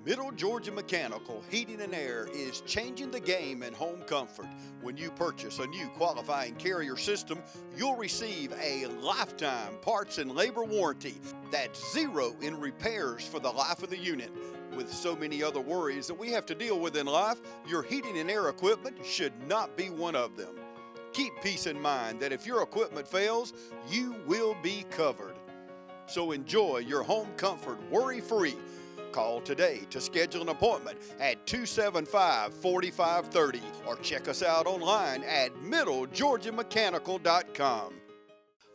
Middle Georgia Mechanical Heating and Air is changing the game in home comfort. When you purchase a new qualifying Carrier system, you'll receive a lifetime parts and labor warranty that's zero in repairs for the life of the unit. With so many other worries that we have to deal with in life, your heating and air equipment should not be one of them. Keep peace in mind that if your equipment fails, you will be covered. So enjoy your home comfort worry-free. Call today to schedule an appointment at 275-4530 or check us out online at middlegeorgiamechanical.com.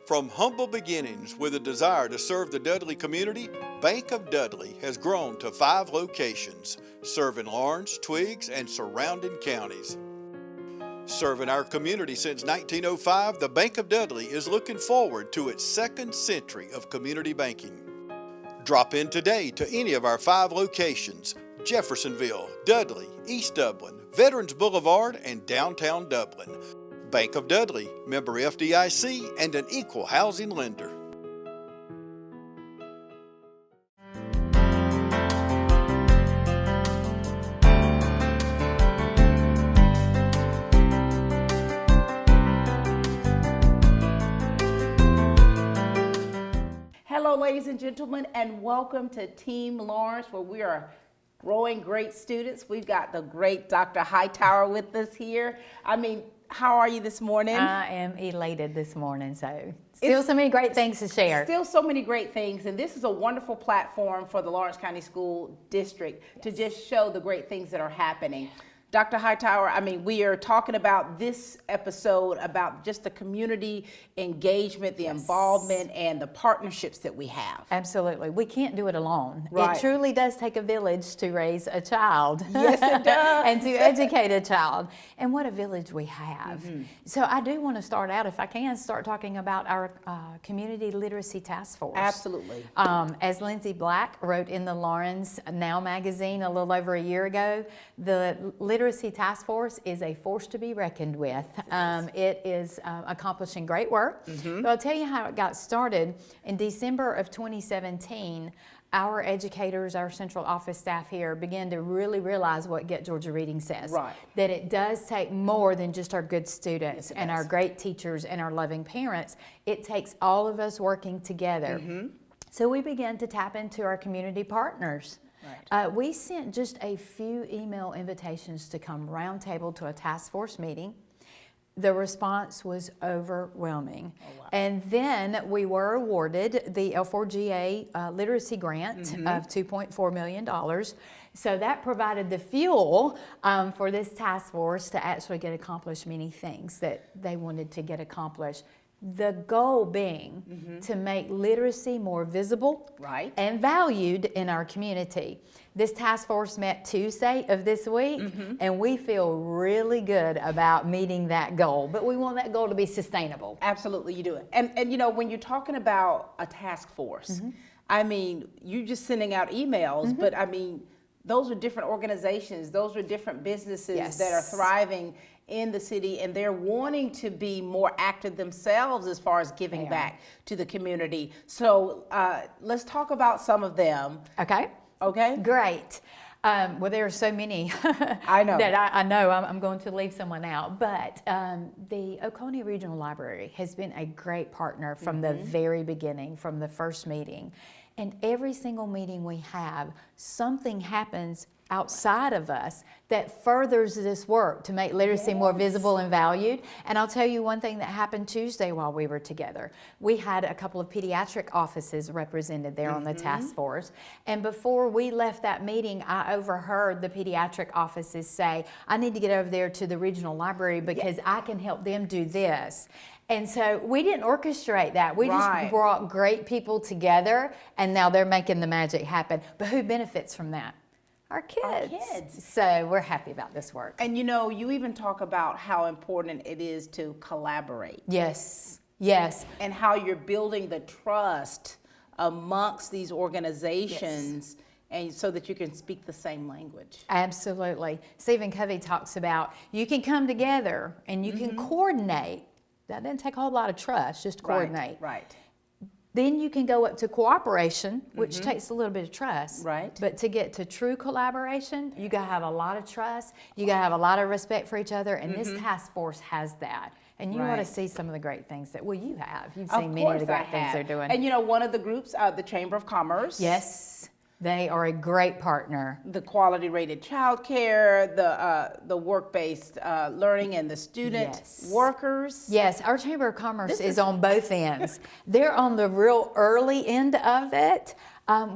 From humble beginnings with a desire to serve the Dudley community, Bank of Dudley has grown to 5 locations, serving Lawrence, Twiggs, and surrounding counties. Serving our community since 1905, the Bank of Dudley is looking forward to its second century of community banking. Drop in today to any of our 5 locations: Jeffersonville, Dudley, East Dublin, Veterans Boulevard, and downtown Dublin. Bank of Dudley, member FDIC, and an equal housing lender. Hello, ladies and gentlemen, and welcome to Team Lawrence, where we are growing great students. We've got the great Dr. Hightower with us here. How are you this morning? I am elated this morning, so still so many great things to share. Still so many great things, and this is a wonderful platform for the Lawrence County School District to just show the great things that are happening. Dr. Hightower, we are talking about this episode about just the community engagement, the involvement, and the partnerships that we have. Absolutely. We can't do it alone. Right. It truly does take a village to raise a child. Yes, it does. And to educate a child. And what a village we have. Mm-hmm. So I do want to start out, if I can, start talking about our Community Literacy Task Force. Absolutely. As Lindsay Black wrote in the Lawrence Now magazine a little over a year ago, the Literacy Task Force is a force to be reckoned with. It is accomplishing great work. Mm-hmm. So I'll tell you how it got started. In December of 2017, our educators, our central office staff here, began to really realize what Get Georgia Reading says. Right. That it does take more than just our good students and our great teachers and our loving parents. It takes all of us working together. Mm-hmm. So we began to tap into our community partners. Right. We sent just a few email invitations to come roundtable to a task force meeting. The response was overwhelming. Oh, wow. And then we were awarded the L4GA literacy grant of $2.4 million. So that provided the fuel for this task force to actually get accomplished many things that they wanted to get accomplished. The goal being to make literacy more visible and valued in our community. This task force met Tuesday of this week, and we feel really good about meeting that goal. But we want that goal to be sustainable. Absolutely, you do it. And when you're talking about a task force, you're just sending out emails, but those are different organizations, those are different businesses that are thriving in the city, and they're wanting to be more active themselves as far as giving back to the community. So let's talk about some of them. Okay. Great. Well, there are so many I know. that I know I'm going to leave someone out, but the Oconee Regional Library has been a great partner from the very beginning, from the first meeting. And every single meeting we have, something happens outside of us that furthers this work to make literacy more visible and valued. And I'll tell you one thing that happened Tuesday while we were together. We had a couple of pediatric offices represented there on the task force. And before we left that meeting, I overheard the pediatric offices say, I need to get over there to the regional library because I can help them do this. And so we didn't orchestrate that. We just brought great people together, and now they're making the magic happen. But who benefits from that? Our kids. So we're happy about this work. And you even talk about how important it is to collaborate. Yes. And how you're building the trust amongst these organizations. And so that you can speak the same language. Absolutely. Stephen Covey talks about you can come together and you can coordinate. That doesn't take a whole lot of trust, just coordinate. Right. Then you can go up to cooperation, which takes a little bit of trust. Right. But to get to true collaboration, you got to have a lot of trust. You got to have a lot of respect for each other. And this task force has that. And you want to see some of the great things that, well, you have. You've seen many of the great things they're doing. And you know, one of the groups, the Chamber of Commerce. Yes. They are a great partner. The quality rated childcare, the work-based learning, and the student workers. Yes, our Chamber of Commerce is on both ends. They're on the real early end of it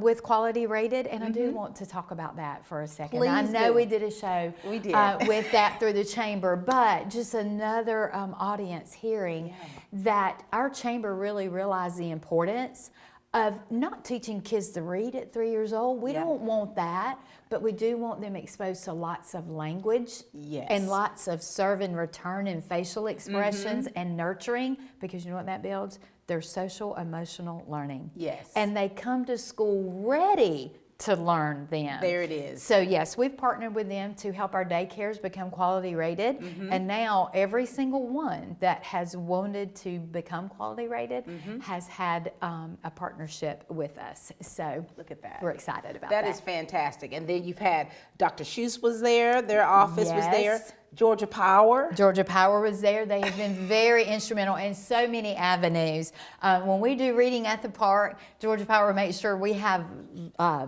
with quality rated, and I do want to talk about that for a second. Please I know do. we did a show with that through the Chamber, but just another audience hearing that our Chamber really realized the importance of not teaching kids to read at 3 years old. We don't want that, but we do want them exposed to lots of language and lots of serve and return and facial expressions and nurturing, because you know what that builds? Their social emotional learning. Yes. And they come to school ready to learn them. There it is. So yes, we've partnered with them to help our daycares become quality rated. And now every single one that has wanted to become quality rated has had a partnership with us. So look at that. We're excited about that. That is fantastic. And then you've had Dr. Schutz was there, their office was there. Georgia Power. Georgia Power was there. They have been very instrumental in so many avenues. When we do reading at the park, Georgia Power makes sure we have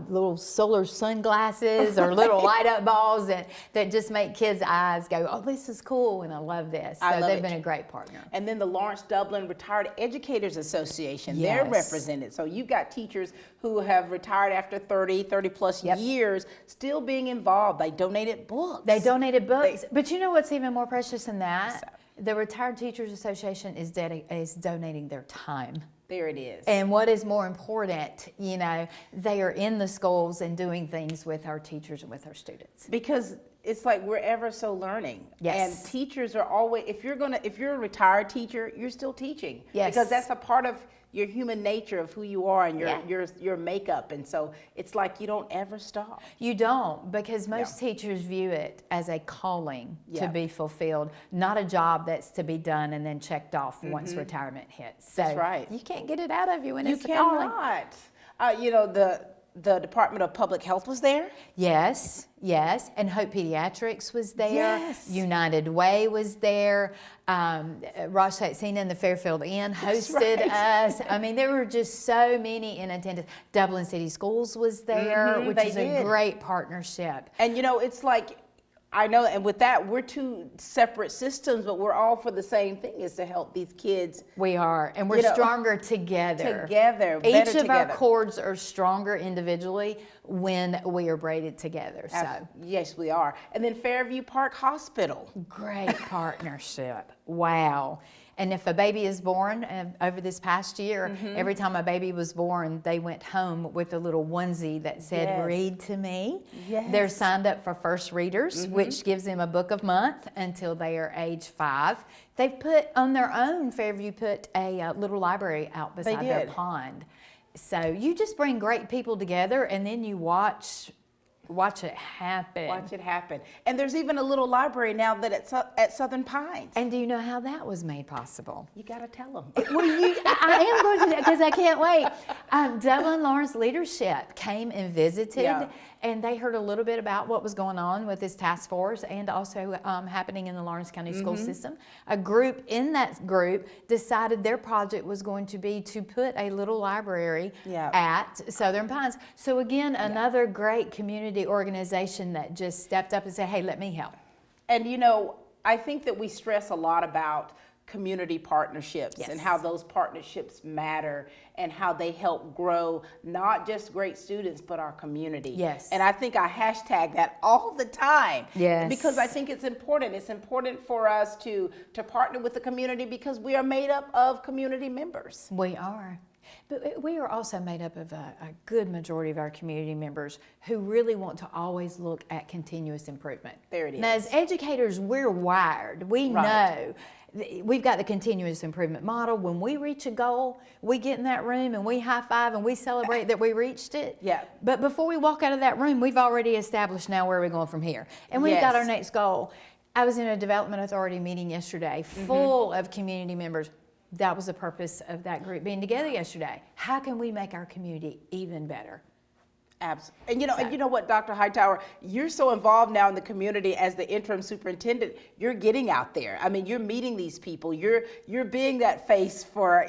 little solar sunglasses or little light up balls that just make kids' eyes go, oh, this is cool, and I love this. So they've been a great partner. And then the Lawrence Dublin Retired Educators Association, they're represented. So you've got teachers who have retired after 30 plus years, still being involved. They donated books. But you know what's even more precious than that? The Retired Teachers Association is donating their time. There it is. And what is more important, you know, they are in the schools and doing things with our teachers and with our students. Because it's like we're ever so learning. Yes. And teachers are always, if you're a retired teacher, you're still teaching. Yes. Because that's a part of your human nature of who you are and your makeup. And so it's like you don't ever stop. You don't, because most teachers view it as a calling to be fulfilled, not a job that's to be done and then checked off once retirement hits. So that's right. You can't get it out of you when it's a calling. calling. You cannot. You know, the Department of Public Health was there. Yes. And Hope Pediatrics was there. Yes. United Way was there. Rosh Hashanah and the Fairfield Inn hosted us. I mean, there were just so many in attendance. Dublin City Schools was there, which is a great partnership. And you know, it's like, I know, and with that, we're two separate systems, but we're all for the same thing, is to help these kids. We are, and we're stronger together. Each of our cords are stronger individually when we are braided together. So yes, we are. And then Fairview Park Hospital. Great partnership. Wow. And if a baby is born over this past year, every time a baby was born, they went home with a little onesie that said, read to me. Yes. They're signed up for First Readers, which gives them a book a month until they are age 5. They've put on their own, Fairview put a little library out beside their pond. So you just bring great people together, and then you watch it happen. Watch it happen. And there's even a little library now that at Southern Pines. And do you know how that was made possible? You got to tell them. Well, I am going to, because I can't wait. Dublin Lawrence Leadership came and visited, and they heard a little bit about what was going on with this task force and also happening in the Lawrence County school system. A group in that group decided their project was going to be to put a little library at Southern Pines. So again, another great community organization that just stepped up and said, hey, let me help. And you know, I think that we stress a lot about community partnerships and how those partnerships matter and how they help grow not just great students but our community. Yes. And I think I hashtag that all the time. Yes. Because I think it's important. It's important for us to partner with the community because we are made up of community members. We are. But we are also made up of a good majority of our community members who really want to always look at continuous improvement. There it is. Now, as educators, we're wired. We know. We've got the continuous improvement model. When we reach a goal, we get in that room and we high five and we celebrate that we reached it. Yeah. But before we walk out of that room, we've already established now where we're going from here. And we've got our next goal. I was in a development authority meeting yesterday full of community members. that was the purpose of that group being together yesterday. How can we make our community even better? Absolutely. And you know what, Dr. Hightower, you're so involved now in the community as the interim superintendent. You're getting out there. I mean, you're meeting these people. You're being that face for,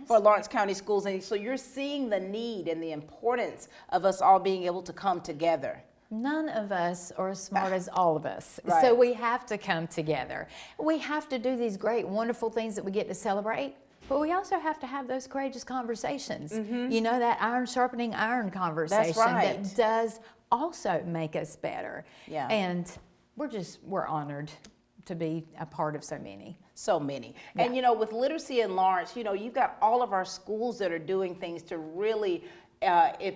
for Lawrence County Schools. And so you're seeing the need and the importance of us all being able to come together. None of us are as smart as all of us. Right. So we have to come together. We have to do these great, wonderful things that we get to celebrate. But we also have to have those courageous conversations. That iron sharpening iron conversation. That's right. That does also make us better. Yeah. And we're honored to be a part of so many. So many. Yeah. And with literacy in Lawrence, you've got all of our schools that are doing things to really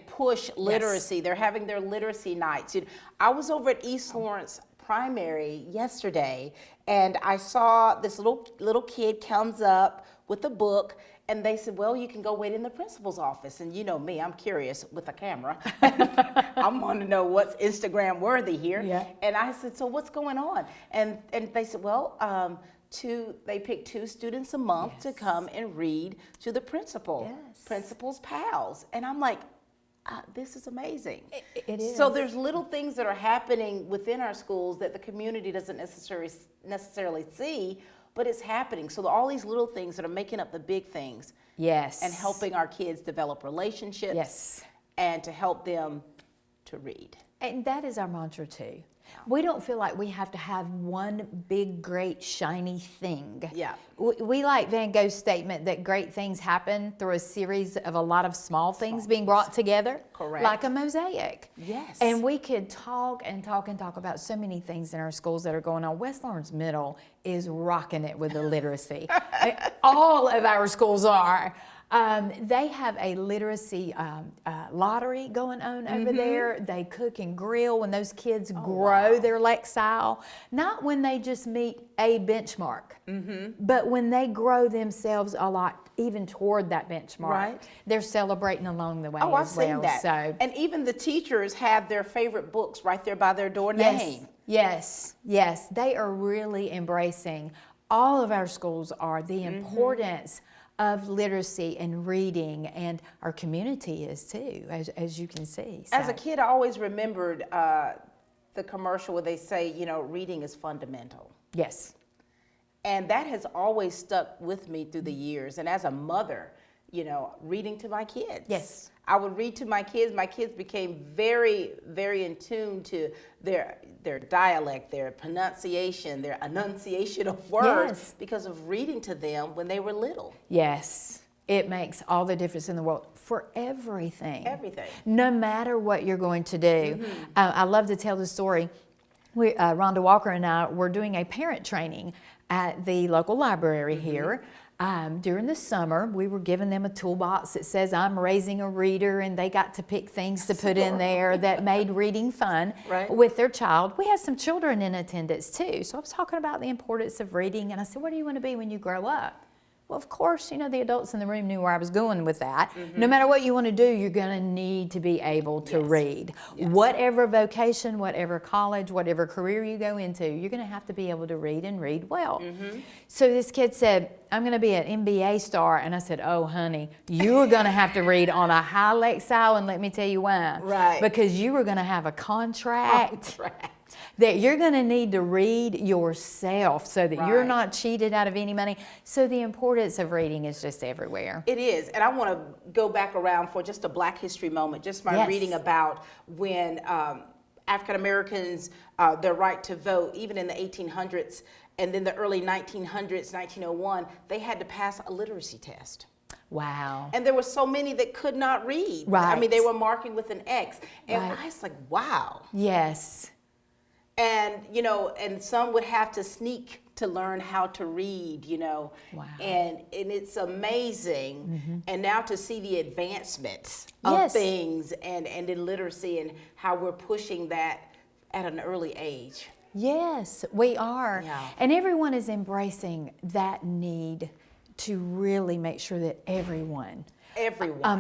push literacy. Yes. They're having their literacy nights. I was over at East Lawrence Primary yesterday, and I saw this little kid comes up with a book, and they said, well, you can go wait in the principal's office. And you know me, I'm curious with a camera. I'm wanting to know what's Instagram worthy here. Yeah. And I said, so what's going on? And they said, well, they pick 2 students a month to come and read to the principal, principal's pals. And I'm like, this is amazing. It is. So there's little things that are happening within our schools that the community doesn't necessarily see, but it's happening. So all these little things that are making up the big things. Yes. And helping our kids develop relationships. Yes. And to help them to read. And that is our mantra too. We don't feel like we have to have one big, great, shiny thing. Yeah. We like Van Gogh's statement that great things happen through a series of a lot of small things being brought together. Correct. Like a mosaic. Yes. And we could talk and talk and talk about so many things in our schools that are going on. West Lawrence Middle is rocking it with the literacy. All of our schools are. They have a literacy lottery going on over there. They cook and grill when those kids grow their lexile. Not when they just meet a benchmark, but when they grow themselves a lot, even toward that benchmark. Right. They're celebrating along the way I've as well. seen that. So, and even the teachers have their favorite books right there by their door name. Yes. They are really embracing, all of our schools are, the importance of literacy and reading, and our community is too, as you can see. So. As a kid, I always remembered the commercial where they say, reading is fundamental. Yes. And that has always stuck with me through the years. And as a mother, reading to my kids. Yes. I would read to my kids. My kids became very, very in tune to their dialect, their pronunciation, their enunciation of words because of reading to them when they were little. Yes. It makes all the difference in the world for everything. Everything. No matter what you're going to do. I love to tell the story. Ronda Walker and I were doing a parent training at the local library here. During the summer, we were giving them a toolbox that says, I'm raising a reader, and they got to pick things to put in there that made reading fun with their child. We had some children in attendance too. So I was talking about the importance of reading, and I said, what do you want to be when you grow up? Well, of course, the adults in the room knew where I was going with that. No matter what you want to do, you're going to need to be able to read. Whatever vocation, whatever college, whatever career you go into, you're going to have to be able to read and read well. So this kid said, I'm going to be an NBA star. And I said, oh, honey, you are going to have to read on a high lexile, and let me tell you why. Right. Because you are going to have a contract. That you're going to need to read yourself so that you're not cheated out of any money. So the importance of reading is just everywhere. It is. And I want to go back around for just a Black History moment, just my reading about when African Americans, their right to vote, even in the 1800s, and then the early 1900s, 1901, they had to pass a literacy test. Wow. And there were so many that could not read. Right. I mean, they were marking with an X. And I was like, wow. Yes. And, and some would have to sneak to learn how to read, Wow. And it's amazing. And now to see the advancements of things and in literacy and how we're pushing that at an early age. Yes, we are. Yeah. And everyone is embracing that need to really make sure that everyone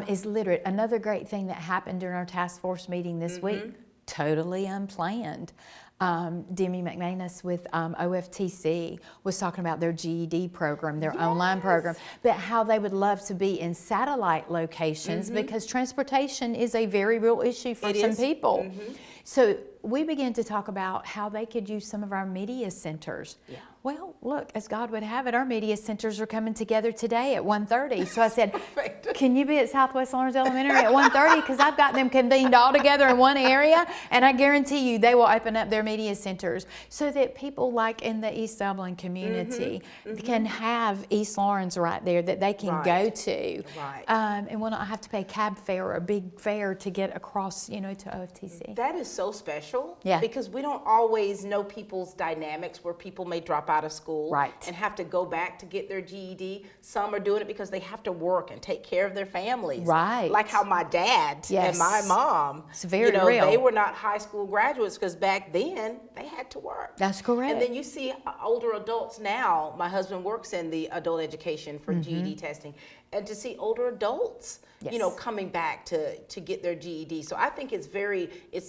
is literate. Another great thing that happened during our task force meeting this week, totally unplanned. Demi McManus with OFTC was talking about their GED program, their online program, but how they would love to be in satellite locations because transportation is a very real issue for some people. So we began to talk about how they could use some of our media centers. Well, look, as God would have it, our media centers are coming together today at 1:30. So I said, can you be at Southwest Lawrence Elementary at 1:30? Because I've got them convened all together in one area, and I guarantee you they will open up their media centers so that people like in the East Dublin community can have East Lawrence right there that they can go to. And will not have to pay cab fare or a big fare to get across, to OFTC. That is so special. Yeah. Because we don't always know people's dynamics where people may drop out of school and have to go back to get their GED. Some are doing it because they have to work and take care of their families. Like how my dad and my mom, it's very real. They were not high school graduates because back then they had to work. That's correct. And then you see older adults now. My husband works in the adult education for GED testing, and to see older adults coming back to get their GED. So I think it's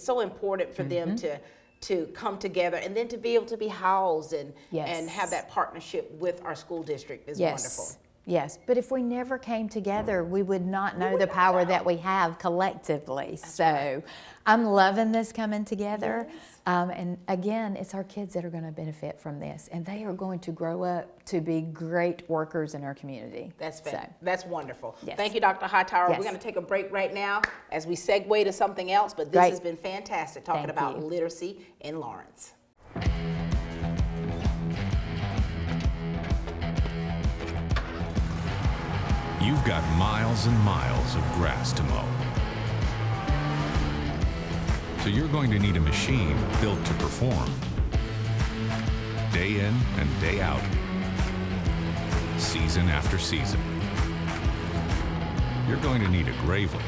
so important for them to come together and then to be able to be housed and have that partnership with our school district is wonderful. Yes, but if we never came together, we would not know the power that we have collectively. So I'm loving this coming together. And again, it's our kids that are going to benefit from this, and they are going to grow up to be great workers in our community. That's wonderful. Thank you, Dr. Hightower. We're going to take a break right now as we segue to something else, but this has been fantastic talking about literacy in Lawrence. You've got miles and miles of grass to mow. So you're going to need a machine built to perform. Day in and day out. Season after season. You're going to need a Gravely.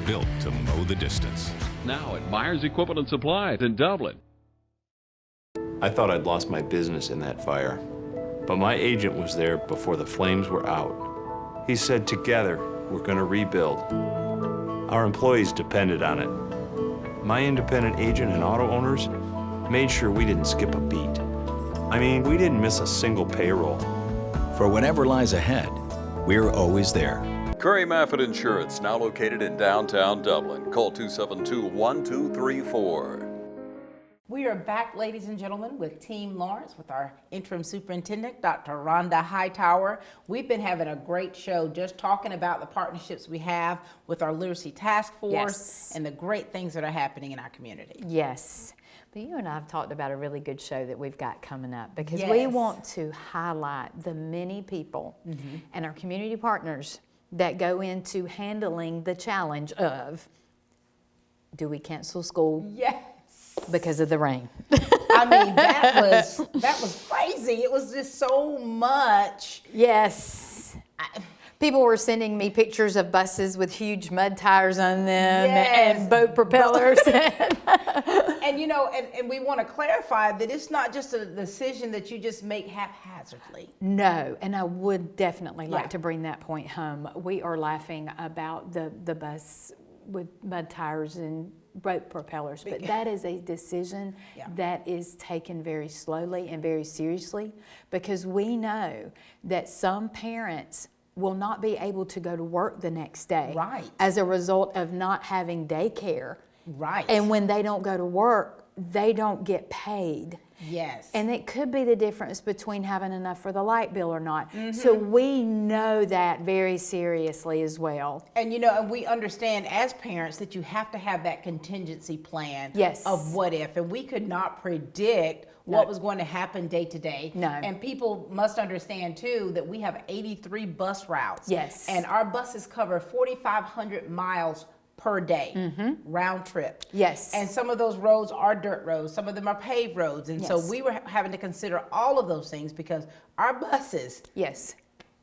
Built to mow the distance. Now at Myers Equipment and Supply in Dublin. I thought I'd lost my business in that fire, but my agent was there before the flames were out. He said, together, we're going to rebuild. Our employees depended on it. My independent agent and auto owners made sure we didn't skip a beat. I mean, we didn't miss a single payroll. For whatever lies ahead, we're always there. Curry Maffett Insurance, now located in downtown Dublin. Call 272-1234. We are back, ladies and gentlemen, with Team Lawrence, with our interim superintendent, Dr. Ronda Hightower. We've been having a great show just talking about the partnerships we have with our literacy task force and the great things that are happening in our community. But you and I have talked about a really good show that we've got coming up because we want to highlight the many people and our community partners that go into handling the challenge of, do we cancel school? Because of the rain. I mean, that was crazy. It was just so much. People were sending me pictures of buses with huge mud tires on them and boat propellers. And and we want to clarify that it's not just a decision that you just make haphazardly. No, and I would definitely like to bring that point home. We are laughing about the bus with mud tires and boat propellers, but that is a decision that is taken very slowly and very seriously, because we know that some parents will not be able to go to work the next day as a result of not having daycare. And when they don't go to work, they don't get paid. And it could be the difference between having enough for the light bill or not. So we know that very seriously as well. And we understand as parents that you have to have that contingency plan of what if. And we could not predict what was going to happen day to day. And people must understand too that we have 83 bus routes. And our buses cover 4,500 miles per day, round trip. And some of those roads are dirt roads, some of them are paved roads. And so we were having to consider all of those things because our buses,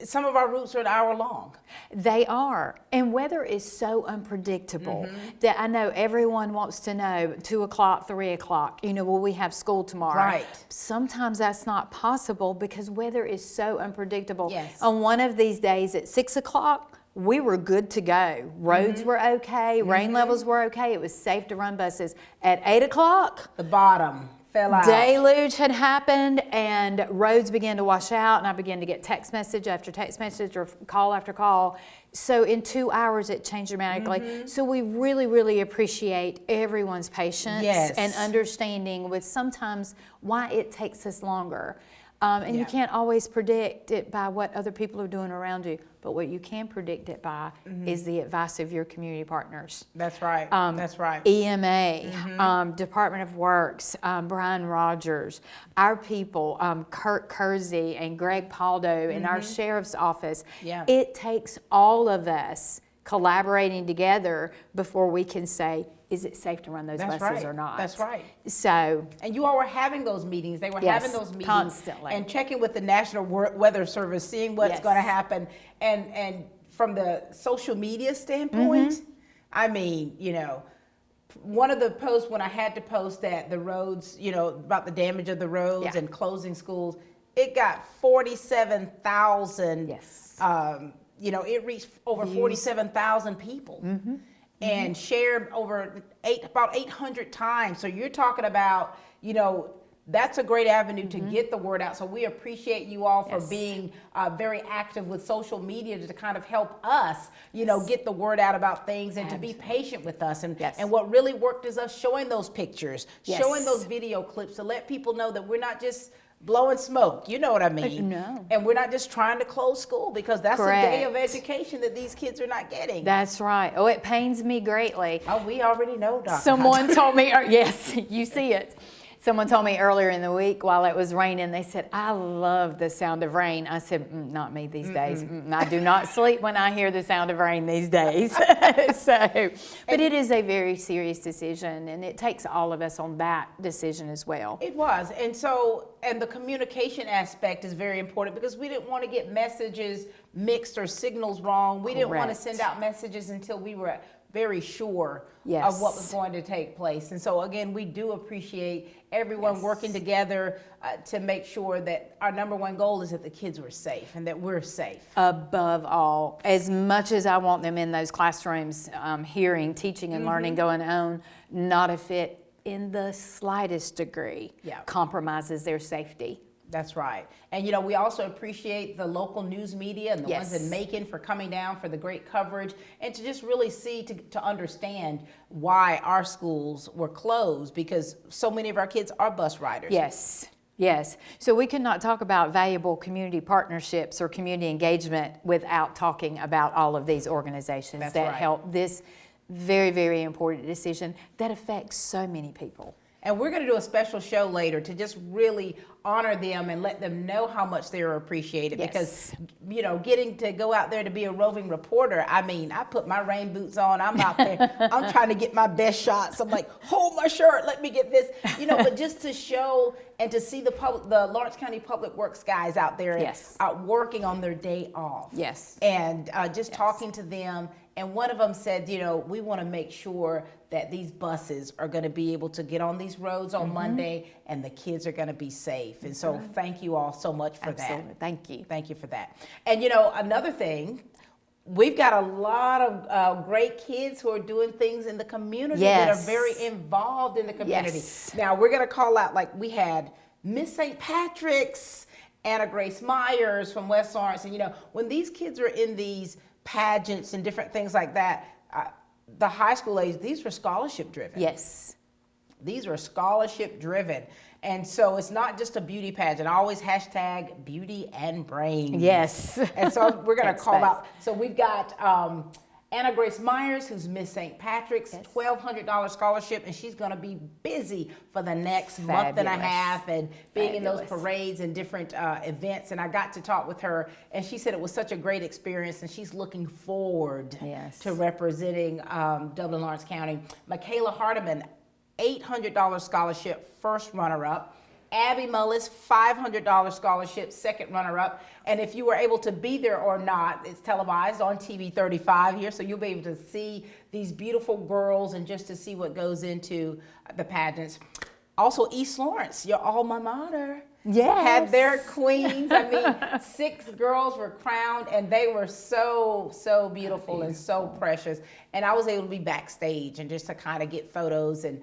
some of our routes are an hour long. They are. And weather is so unpredictable that I know everyone wants to know 2 o'clock, 3 o'clock, will we have school tomorrow? Sometimes that's not possible because weather is so unpredictable. On one of these days at 6 o'clock, we were good to go. Roads were okay, rain levels were okay, it was safe to run buses. At 8 o'clock, The bottom fell out. deluge had happened and roads began to wash out, and I began to get text message after text message or call after call. So in 2 hours it changed dramatically. So we really, really appreciate everyone's patience Yes. and understanding with sometimes why it takes us longer. And you Yeah. can't always predict it by what other people are doing around you, but what you can predict it by is the advice of your community partners. That's right. That's right. EMA, Department of Works, Brian Rogers, our people, Kurt Kersey and Greg Paldo in our sheriff's office. Yeah. It takes all of us collaborating together before we can say, is it safe to run those That's buses right. or not? That's right. So, And you all were having those meetings. They were Yes, having those meetings constantly. and checking with the National Weather Service, seeing what's Yes. going to happen. And from the social media standpoint, I mean, you know, one of the posts when I had to post that the roads, you know, about the damage of the roads Yeah. and closing schools, it got 47,000. Yes. You know, it reached over 47,000 people. And shared over about 800 times. So you're talking about, you know, that's a great avenue to get the word out. So we appreciate you all for Yes. being very active with social media to kind of help us, you know, get the word out about things and to be patient with us. And Yes. and what really worked is us showing those pictures, Yes. showing those video clips to let people know that we're not just blowing smoke, you know what I mean? No. And we're not just trying to close school because that's a day of Correct. education that these kids are not getting. that's right. Oh, it pains me greatly. Oh, we already know, Dr. Someone told me, yes, you see it. Someone told me earlier in the week while it was raining, they said, I love the sound of rain. I said, not me these days. I do not sleep when I hear the sound of rain these days. But it is a very serious decision, and it takes all of us on that decision as well. It was. And so, and the communication aspect is very important because we didn't want to get messages mixed or signals wrong. We didn't want to Correct. send out messages until we were very sure Yes. of what was going to take place. And so, again, we do appreciate everyone working together to make sure that our number one goal is that the kids were safe and that we're safe. Above all, as much as I want them in those classrooms, hearing, teaching, and learning going on, not if it in the slightest degree compromises their safety. That's right. And, you know, we also appreciate the local news media and the ones in Macon for coming down for the great coverage and to just really see, to understand why our schools were closed because so many of our kids are bus riders. Yes. Yes. So we could not talk about valuable community partnerships or community engagement without talking about all of these organizations That's that right. help this very, very important decision that affects so many people. And we're going to do a special show later to just really honor them and let them know how much they are appreciated. Yes. Because, you know, getting to go out there to be a roving reporter, I mean, I put my rain boots on, I'm out there, I'm trying to get my best shots. I'm like, hold my shirt, let me get this, you know, but just to show and to see the Lawrence County Public Works guys out there out working on their day off. Yes. And just talking to them. And one of them said, you know, we want to make sure that these buses are going to be able to get on these roads on Monday and the kids are going to be safe. And so thank you all so much for Absolutely. that. Thank you. Thank you for that. And, you know, another thing, we've got a lot of great kids who are doing things in the community that are very involved in the community. Yes. Now, we're going to call out, like we had Miss St. Patrick's, Anna Grace Myers from West Lawrence. And, you know, when these kids are in these pageants and different things like that, the high school age, these were scholarship driven. Yes. These are scholarship driven. And so it's not just a beauty pageant. I always hashtag beauty and brains. Yes. And so we're going to Thanks, call Faith. out. So we've got Anna Grace Myers, who's Miss St. Patrick's, $1,200 scholarship, and she's going to be busy for the next month and a Fabulous. half and being in those Fabulous. parades and different events. And I got to talk with her, and she said it was such a great experience, and she's looking forward to representing Dublin Lawrence County. Michaela Hardiman, $800 scholarship, first runner-up. Abby Mullis, $500 scholarship, second runner-up. And if you were able to be there or not, it's televised on TV 35 here, so you'll be able to see these beautiful girls and just to see what goes into the pageants. Also, East Lawrence, your alma mater. had their queens. I mean, 6 girls were crowned, and they were so beautiful and so precious. And I was able to be backstage and just to kind of get photos and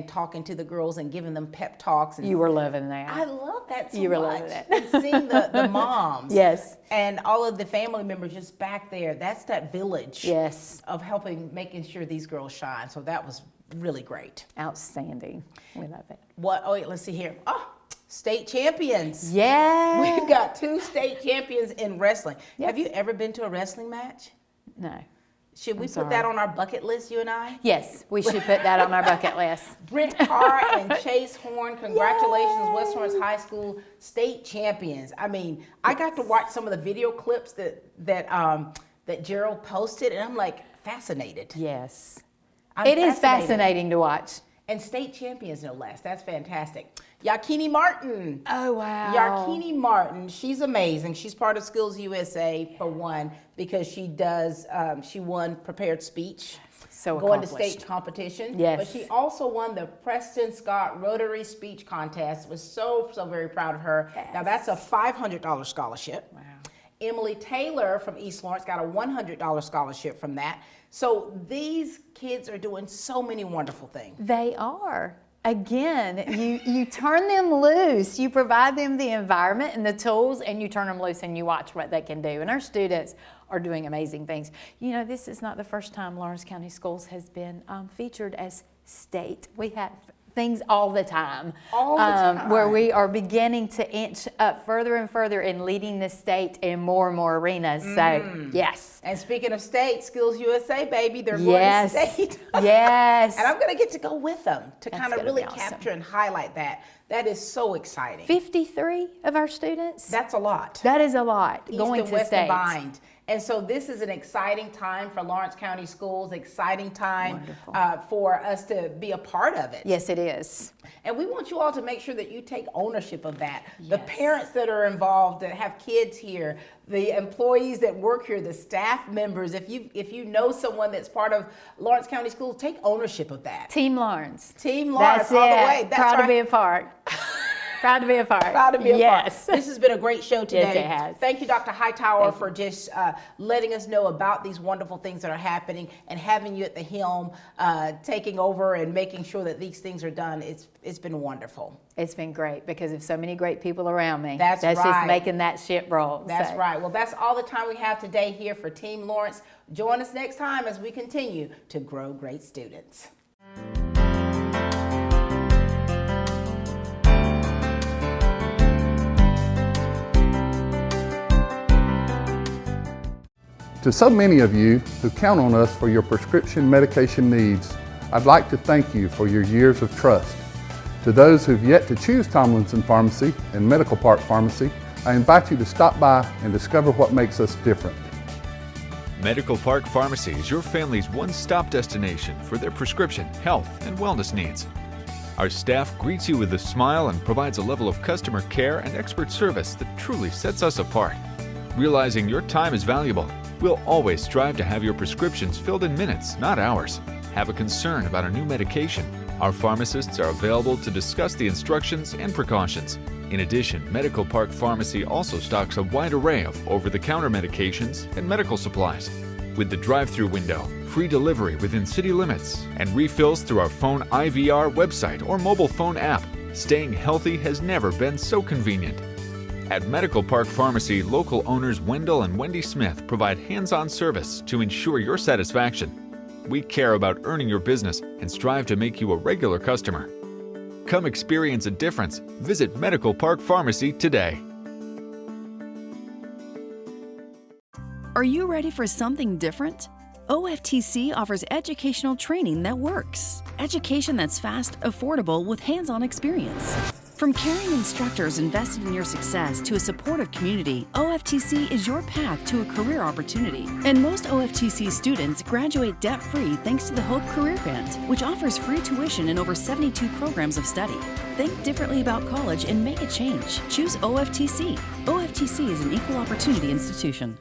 talking to the girls and giving them pep talks. And You were loving that. I love that so You were much. loving it. And seeing the moms. Yes. And all of the family members just back there. That's that village. Yes. Of making sure these girls shine. So that was really great. Outstanding. We love it. Oh, wait, let's see here. Oh, state champions. Yeah. We've got 2 state champions in wrestling. Yes. Have you ever been to a wrestling match? No. Should we I'm put sorry. that on our bucket list, you and I? Yes, we should put that on our bucket list. Brent Carr and Chase Horn, congratulations, West Orange High School state champions. I mean, I got to watch some of the video clips that Gerald posted, and I'm like fascinated. Yes. It is fascinating to watch. And state champions, no less. That's fantastic. Yakini Martin. Oh, wow. Yakini Martin, she's amazing. She's part of Skills USA for one, because she won prepared speech. So going to accomplished. state competition. Yes. But she also won the Preston Scott Rotary Speech Contest. Was so very proud of her. Yes. Now that's a $500 scholarship. Wow. Emily Taylor from East Lawrence got a $100 scholarship from that. So these kids are doing so many wonderful things. They are. Again, you turn them loose. You provide them the environment and the tools, and you turn them loose and you watch what they can do. And our students are doing amazing things. You know, this is not the first time Lawrence County Schools has been featured as state. We have things all the time. All the time. Where we are beginning to inch up further and further in leading the state in more and more arenas. So, yes. And speaking of state, Skills USA, baby, they're going Yes. to state. Yes. And I'm going to get to go with them to That's kind of gonna really be awesome. capture and highlight that. That is so exciting. 53 of our students. That's a lot. That is a lot East going and to West state. combined. And so this is an exciting time for Lawrence County Schools, exciting time for us to be a part of it. Yes, it is. And we want you all to make sure that you take ownership of that. The parents that are involved, that have kids here, the employees that work here, the staff members, if you know someone that's part of Lawrence County Schools, take ownership of that. Team Lawrence. Team Lawrence That's all it. the way. That's Proud right. to be a part. Proud to be a part. Proud to be a part. Yes. This has been a great show today. Yes, it has. Thank you, Dr. Hightower, for just letting us know about these wonderful things that are happening and having you at the helm, taking over and making sure that these things are done. It's been wonderful. It's been great because of so many great people around me. That's right. just making that ship roll. That's So, right. Well, that's all the time we have today here for Team Lawrence. Join us next time as we continue to grow great students. To so many of you who count on us for your prescription medication needs, I'd like to thank you for your years of trust. To those who've yet to choose Tomlinson Pharmacy and Medical Park Pharmacy, I invite you to stop by and discover what makes us different. Medical Park Pharmacy is your family's one-stop destination for their prescription, health, and wellness needs. Our staff greets you with a smile and provides a level of customer care and expert service that truly sets us apart. Realizing your time is valuable, we'll always strive to have your prescriptions filled in minutes, not hours. Have a concern about a new medication? Our pharmacists are available to discuss the instructions and precautions. In addition, Medical Park Pharmacy also stocks a wide array of over-the-counter medications and medical supplies. With the drive-through window, free delivery within city limits, and refills through our phone IVR website or mobile phone app, staying healthy has never been so convenient. At Medical Park Pharmacy, local owners Wendell and Wendy Smith provide hands-on service to ensure your satisfaction. We care about earning your business and strive to make you a regular customer. Come experience a difference. Visit Medical Park Pharmacy today. Are you ready for something different? OFTC offers educational training that works. Education that's fast, affordable, with hands-on experience. From caring instructors invested in your success to a supportive community, OFTC is your path to a career opportunity. And most OFTC students graduate debt-free thanks to the Hope Career Grant, which offers free tuition in over 72 programs of study. Think differently about college and make a change. Choose OFTC. OFTC is an equal opportunity institution.